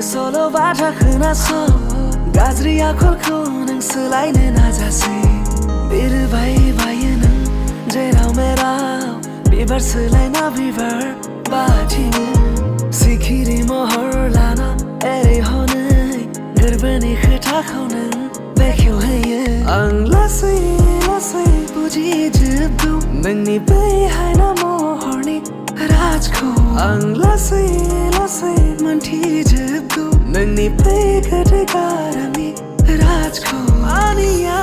सल' बाथ्रा खोनासं गाज्रि आखलखौ नों सोलायनो नाजासै बिरबाय बायो नों जेराव मेराव बिबार सोलायना बिबार बाथिनो सिखिरि महर लाना एरै हनै गोरबोनि खोथाखौ नों बेखेवहोयो आं लासै लासै बुजिजोबगौ नोंनि बै हायना महरनि राजखौ आं लासै लासै मोनथिजोबगौ नोंनि बै गोदै गारांनि राजखौ मानिया